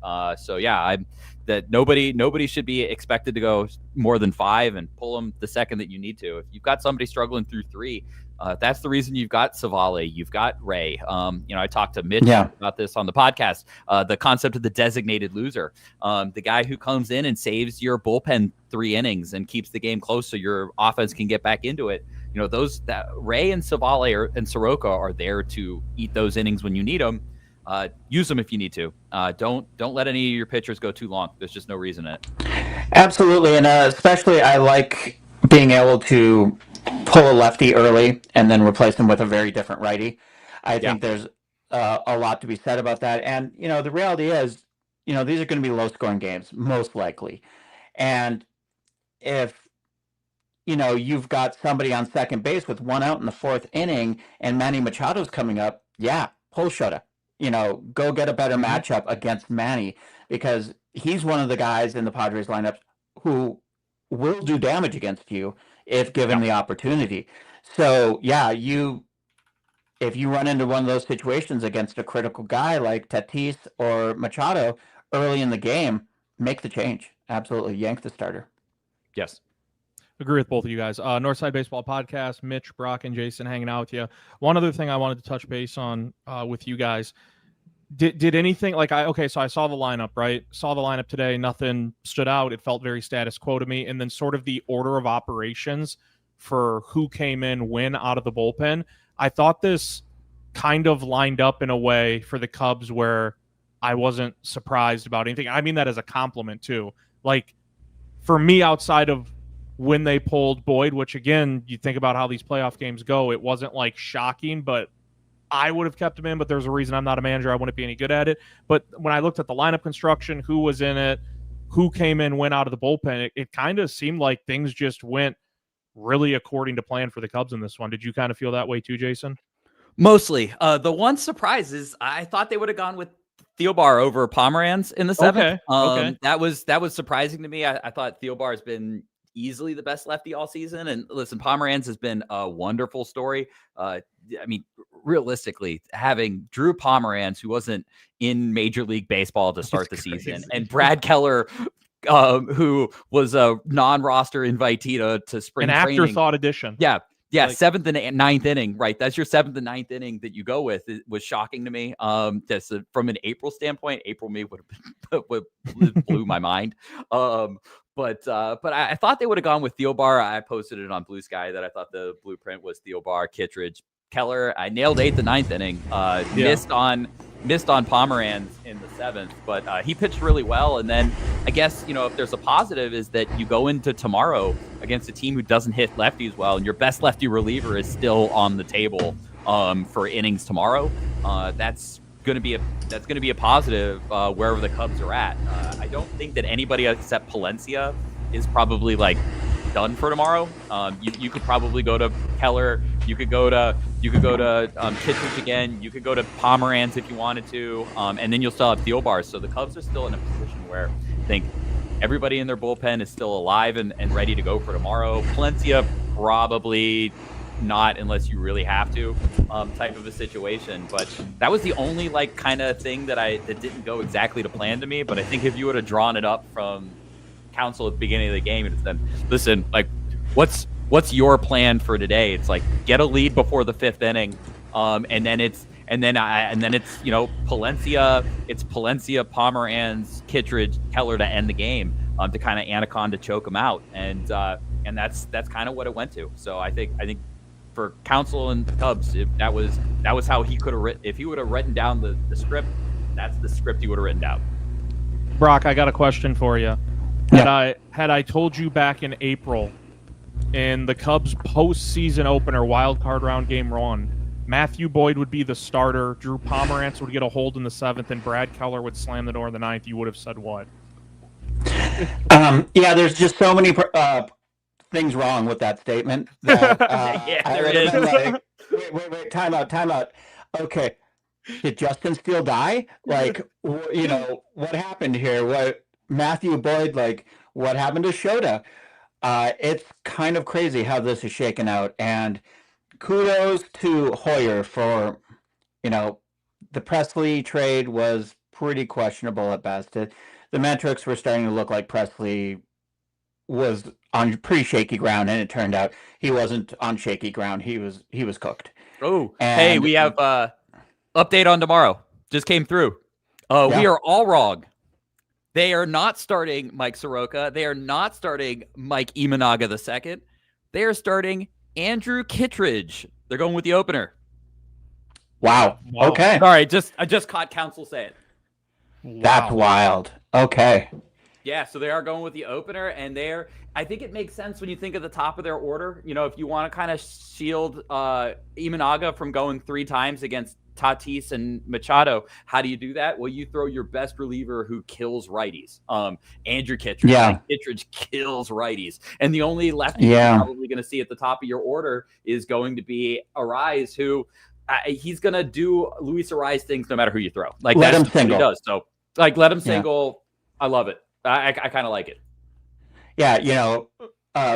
That nobody should be expected to go more than 5 and pull them the second that you need to. If you've got somebody struggling through 3, that's the reason you've got Savale, you've got Ray. I talked to Mitch about this on the podcast. The concept of the designated loser, the guy who comes in and saves your bullpen 3 innings and keeps the game close so your offense can get back into it. Ray and Savale and Soroka are there to eat those innings when you need them. Use them if you need to. Don't let any of your pitchers go too long. There's just no reason in it. Absolutely, and especially I like being able to pull a lefty early and then replace him with a very different righty. I think there's a lot to be said about that. And, the reality is, these are going to be low-scoring games, most likely. And if, you've got somebody on second base with 1 out in the 4th inning and Manny Machado's coming up, pull Shota. Go get a better matchup against Manny, because he's one of the guys in the Padres lineup who will do damage against you if given the opportunity. So, if you run into one of those situations against a critical guy like Tatis or Machado early in the game, make the change. Absolutely. Yank the starter. Yes. Agree with both of you guys. Northside Baseball Podcast, Mitch, Brock, and Jason hanging out with you. One other thing I wanted to touch base on with you guys. Did anything so I saw the lineup, right? Saw the lineup today. Nothing stood out. It felt very status quo to me. And then sort of the order of operations for who came in when out of the bullpen. I thought this kind of lined up in a way for the Cubs where I wasn't surprised about anything. I mean that as a compliment too. Like, for me, outside of when they pulled Boyd, which again, you think about how these playoff games go, it wasn't like shocking, but I would have kept him in, but there's a reason I'm not a manager. I wouldn't be any good at it. But when I looked at the lineup construction, who was in it, who came in, went out of the bullpen, it kind of seemed like things just went really according to plan for the Cubs in this one. Did you kind of feel that way too, Jason? Mostly. The one surprise is I thought they would have gone with Theobar over Pomeranz in the 7th. Okay. That was surprising to me. I thought Theobar has been easily the best lefty all season. And listen, Pomeranz has been a wonderful story. Realistically, having Drew Pomeranz, who wasn't in Major League Baseball to start the season, and Brad Keller, who was a non-roster invitee to spring training. An afterthought addition. Yeah, 7th and 9th inning, right? That's your 7th and 9th inning that you go with. It was shocking to me. That's from an April standpoint. April me would blew my mind. But I thought they would have gone with Theobar. I posted it on Blue Sky that I thought the blueprint was Theobar, Kittredge, Keller. I nailed 8th and 9th inning. Missed on Pomeranz in the 7th, but he pitched really well. And then I guess, if there's a positive is that you go into tomorrow against a team who doesn't hit lefties well, and your best lefty reliever is still on the table for innings tomorrow. That's going to be a positive wherever the Cubs are at. I don't think that anybody except Palencia is probably done for tomorrow. You could probably go to Keller. You could go to Kittredge again. You could go to Pomeranz if you wanted to, and then you'll still have Theobar. So the Cubs are still in a position where I think everybody in their bullpen is still alive and ready to go for tomorrow. Palencia probably not unless you really have to, type of a situation. But that was the only kind of thing that didn't go exactly to plan to me. But I think if you would have drawn it up from Counsell at the beginning of the game and said, "Listen, like, what's your plan for today?" It's like get a lead before the 5th inning, and then it's Palencia, Pomeranz, Kittredge, Keller to end the game, to kind of anaconda choke them out, and that's kind of what it went to. So I think for Counsell and the Cubs, that was how he could have written. If he would have written down the script, that's the script he would have written down. Brock, I got a question for you. Had I told you back in April, in the Cubs postseason opener wild card round game 1, Matthew Boyd would be the starter, Drew Pomeranz would get a hold in the 7th, and Brad Keller would slam the door in the 9th, you would have said what? Yeah, there's just so many things wrong with that statement. That, yeah, there is. Like, wait, time out. Okay, did Justin Steele die? Like, what happened here? What Matthew Boyd? Like, what happened to Shota? It's kind of crazy how this is shaken out, and kudos to Hoyer for, the Presley trade was pretty questionable at best. The metrics were starting to look like Presley was on pretty shaky ground, and it turned out he wasn't on shaky ground. He was cooked. Oh, hey, we have update on tomorrow. Just came through. We are all wrong. They are not starting Mike Soroka. They are not starting Mike Imanaga II. They are starting Andrew Kittredge. They're going with the opener. Wow. Okay. Sorry, I just caught Counsell say it. Wow. That's wild. Okay. Yeah, so they are going with the opener, and I think it makes sense when you think of the top of their order. If you want to kind of shield Imanaga from going 3 times against Tatis and Machado, how do you do that? Well, you throw your best reliever who kills righties, Andrew Kittredge. Yeah. Kittredge kills righties, and the only lefty you're probably going to see at the top of your order is going to be Arise, who he's going to do Luis Arise things no matter who you throw. Like let that's him single. What he does. So, like, let him single. I love it. I kind of like it. Yeah,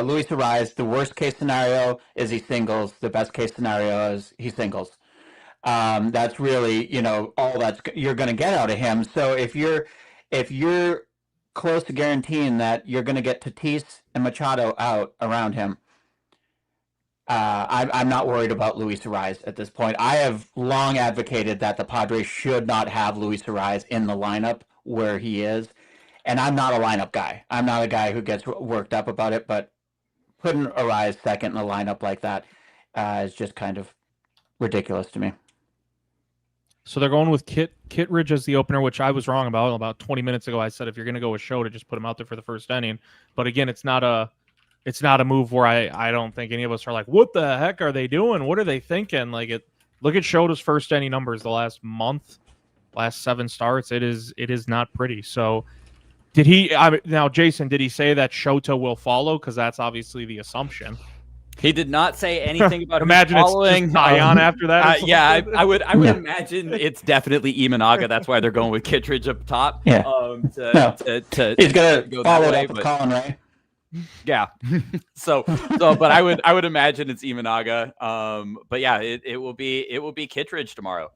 Luis Arise, the worst case scenario is he singles. The best case scenario is he singles. That's really, all you're going to get out of him. So if you're close to guaranteeing that you're going to get Tatis and Machado out around him, I'm not worried about Luis Arise at this point. I have long advocated that the Padres should not have Luis Arise in the lineup where he is. And I'm not a lineup guy. I'm not a guy who gets worked up about it, but putting Arise second in a lineup like that is just kind of ridiculous to me. So they're going with Kittredge as the opener, which I was wrong about. About 20 minutes ago, I said if you're going to go with Shota, just put him out there for the first inning. But again, it's not a move where I don't think any of us are like, what the heck are they doing? What are they thinking? Like, look at Shota's first inning numbers the last month, last 7 starts. It is not pretty. So. Did he now, Jason? Did he say that Shota will follow? Because that's obviously the assumption. He did not say anything about imagine following. It's Ion after that. Yeah, I would imagine it's definitely Imanaga. That's why they're going with Kittredge up top. Yeah. He's gonna follow it up with Colin Ray. Yeah. But I would imagine it's Imanaga. But yeah, it will be Kittredge tomorrow.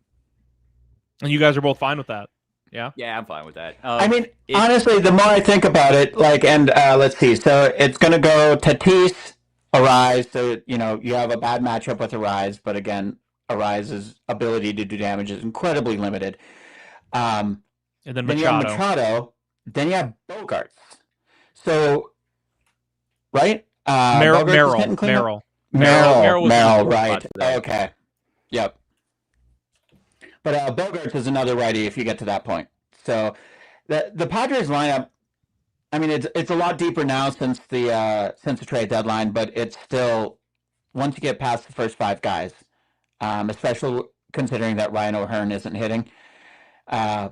And you guys are both fine with that. Yeah, I'm fine with that. Honestly, the more I think about it, let's see. So it's going to go Tatis, Arise. So, you have a bad matchup with Arise, but again, Arise's ability to do damage is incredibly limited. And then you have Machado. Then you have Bogarts. So, right? Merrill, right? Okay. Yep. But Bogarts is another righty if you get to that point. So the Padres lineup, I mean, it's a lot deeper now since the trade deadline, but it's still, once you get past the first 5 guys, especially considering that Ryan O'Hearn isn't hitting, they're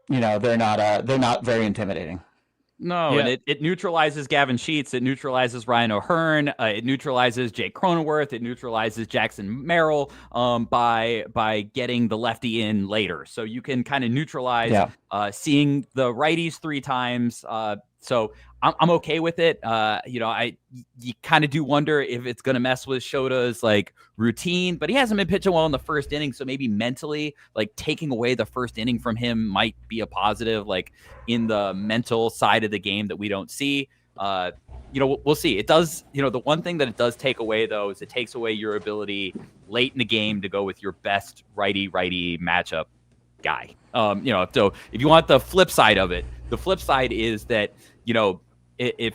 not very intimidating. No, and it neutralizes Gavin Sheets. It neutralizes Ryan O'Hearn. It neutralizes Jake Cronenworth. It neutralizes Jackson Merrill by getting the lefty in later. So you can kind of neutralize seeing the righties 3 times, So I'm okay with it. You kind of do wonder if it's going to mess with Shota's like routine, but he hasn't been pitching well in the first inning. So maybe mentally, like taking away the first inning from him might be a positive, like in the mental side of the game that we don't see. We'll see. It does, the one thing that it does take away though, is it takes away your ability late in the game to go with your best righty matchup guy. So if you want the flip side of it, the flip side is that, if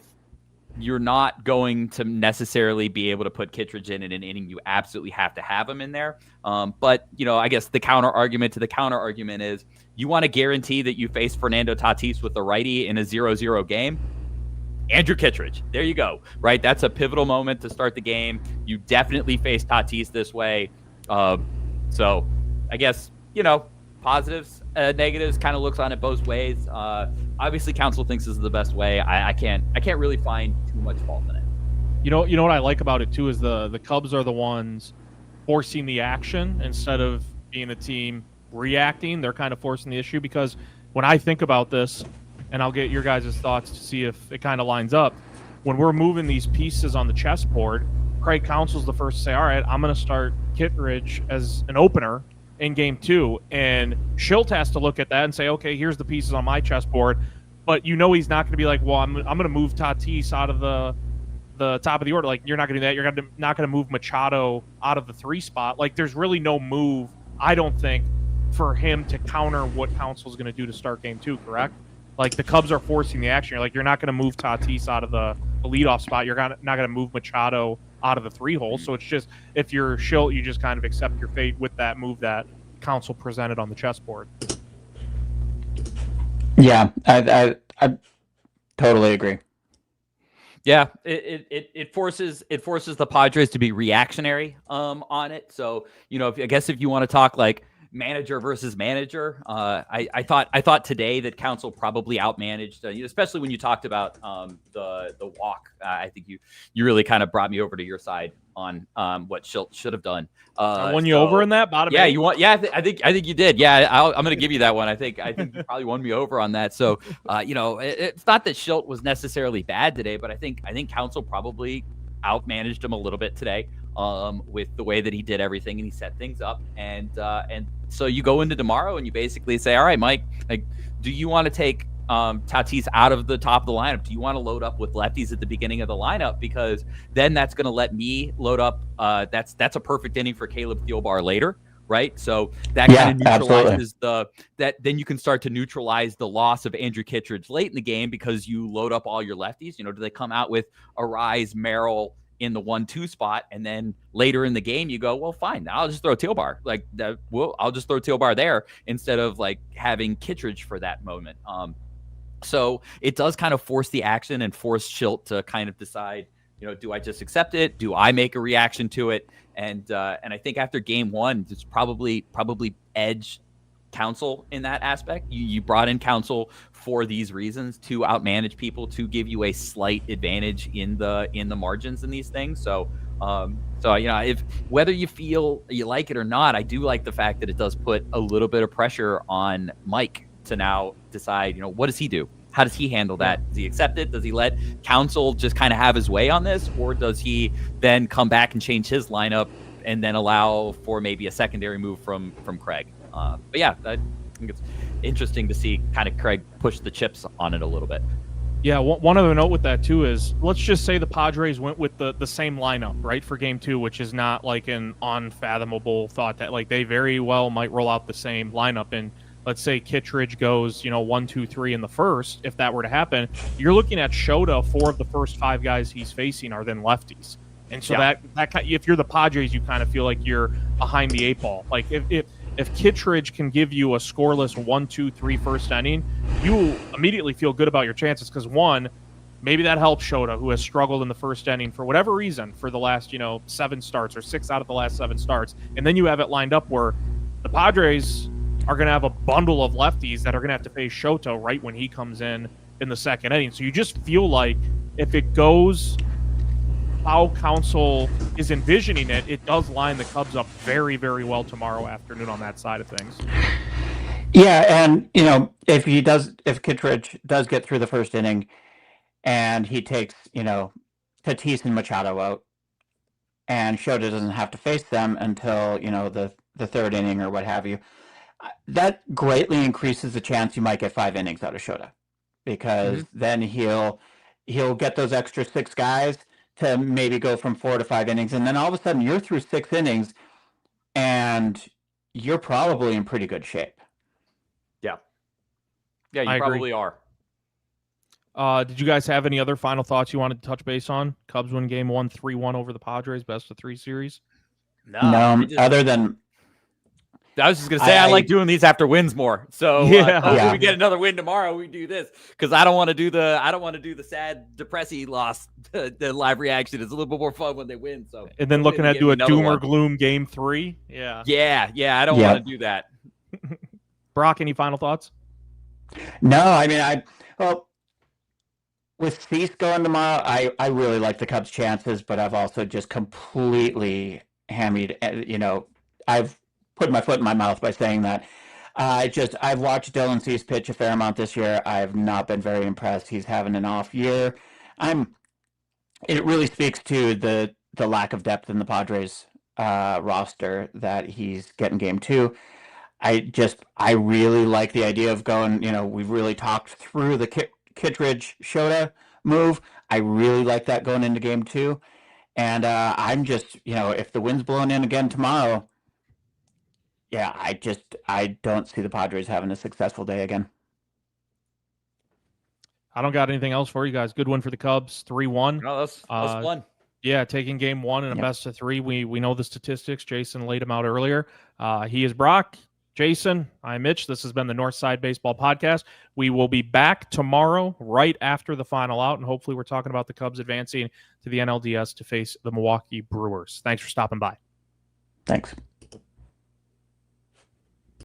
you're not going to necessarily be able to put Kittredge in an inning, you absolutely have to have him in there. But I guess the counter argument is you want to guarantee that you face Fernando Tatis with the righty in a 0-0 game. Andrew Kittredge, there you go, right? That's a pivotal moment to start the game. You definitely face Tatis this way. So I guess, positives, negatives, kind of looks on it both ways. Obviously, Counsell thinks this is the best way. I can't really find too much fault in it. You know what I like about it too is the Cubs are the ones forcing the action instead of being a team reacting. They're kind of forcing the issue, because when I think about this, and I'll get your guys' thoughts to see if it kind of lines up, when we're moving these pieces on the chessboard, Craig Counsell's the first to say, all right, I'm going to start Kittredge as an opener in game 2, and Schilt has to look at that and say, okay, here's the pieces on my chessboard, but he's not going to be like, well, I'm going to move Tatis out of the top of the order. Like, you're not going to do that. You're not going to move Machado out of the 3 spot. Like, there's really no move, I don't think, for him to counter what Counsell's going to do to start game 2, correct? Like, the Cubs are forcing the action. You're like, you're not going to move Tatis out of the leadoff spot. You're not going to move Machado out of the 3 hole. So it's just, if you're Schilt, you just kind of accept your fate with that move that Counsell presented on the chessboard. Yeah, I totally agree. Yeah, it forces the Padres to be reactionary on it. So, if you want to talk like manager versus manager, I thought today that Counsell probably outmanaged, especially when you talked about the walk. I think you really kind of brought me over to your side on what Schilt should have done. I won you over in that bottom. Yeah, you want. Yeah, I think you did. Yeah, I'm going to give you that one. I think you probably won me over on that. So, it's not that Schilt was necessarily bad today, but I think Counsell probably outmanaged him a little bit today. With the way that he did everything and he set things up, and so you go into tomorrow and you basically say, all right, Mike, like, do you want to take Tatis out of the top of the lineup? Do you want to load up with lefties at the beginning of the lineup? Because then that's going to let me load up. That's a perfect inning for Caleb Thielbar later, right? So that kind of neutralizes then you can start to neutralize the loss of Andrew Kittredge late in the game because you load up all your lefties. Do they come out with Arise, Merrill in the 1-2 spot, and then later in the game you go, well, fine, I'll just throw Thielbar. Like that, I'll just throw Thielbar there instead of like having Kittredge for that moment. So it does kind of force the action and force Schilt to kind of decide, do I just accept it? Do I make a reaction to it? And I think after game 1, it's probably edge Counsell in that aspect. You brought in Counsell for these reasons, to outmanage people, to give you a slight advantage in the margins in these things. So if whether you feel you like it or not, I do like the fact that it does put a little bit of pressure on Mike to now decide, what does he do? How does he handle that? Does he accept it? Does he let Counsell just kind of have his way on this? Or does he then come back and change his lineup and then allow for maybe a secondary move from Craig? But yeah, I think it's interesting to see kind of Craig push the chips on it a little bit. Yeah, one other note with that too is, let's just say the Padres went with the same lineup, right, for game 2, which is not like an unfathomable thought that like they very well might roll out the same lineup. And let's say Kittredge goes, 1, 2, 3 in the first. If that were to happen, you're looking at Shota. 4 of the first 5 guys he's facing are then lefties. And so that if you're the Padres, you kind of feel like you're behind the 8 ball. Like if Kittredge can give you a scoreless 1, 2, 3 first inning, you immediately feel good about your chances, because 1, maybe that helps Shota, who has struggled in the first inning for whatever reason for the last 7 starts or 6 out of the last 7 starts, and then you have it lined up where the Padres are going to have a bundle of lefties that are going to have to face Shota right when he comes in the second inning. So you just feel like if it goes how Counsell is envisioning it, it does line the Cubs up very, very well tomorrow afternoon on that side of things. Yeah, and if Kittredge does get through the first inning, and he takes, Tatis and Machado out, and Shota doesn't have to face them until, the third inning or what have you. That greatly increases the chance you might get 5 innings out of Shota, because then he'll get those extra 6 guys to maybe go from 4 to 5 innings, and then all of a sudden you're through 6 innings and you're probably in pretty good shape. Yeah, you probably are. Did you guys have any other final thoughts you wanted to touch base on? Cubs win game 1, 3-1 over the Padres, best of 3 series. No, other than I was just gonna say I like doing these after wins more. So hopefully we get another win tomorrow. We do this because I don't want to do the sad, depressing loss. The live reaction is a little bit more fun when they win. So and then looking at do a doom or gloom game 3. Yeah. I don't want to do that. Brock, any final thoughts? No, I mean with Cease going tomorrow, I really like the Cubs' chances, but I've also just completely hammered. I've put my foot in my mouth by saying that. I've watched Dylan Cease pitch a fair amount this year. I've not been very impressed. He's having an off year. It really speaks to the lack of depth in the Padres roster that he's getting game 2. I really like the idea of going, we've really talked through the Kittredge Shota move. I really like that going into game 2. And I'm just, if the wind's blowing in again tomorrow, I don't see the Padres having a successful day again. I don't got anything else for you guys. Good win for the Cubs, 3-1. No, that's fun. Yeah, taking game 1 in a best of 3. We know the statistics. Jason laid them out earlier. He is Brock. Jason, I'm Mitch. This has been the Northside Baseball Podcast. We will be back tomorrow right after the final out, and hopefully we're talking about the Cubs advancing to the NLDS to face the Milwaukee Brewers. Thanks for stopping by. Thanks.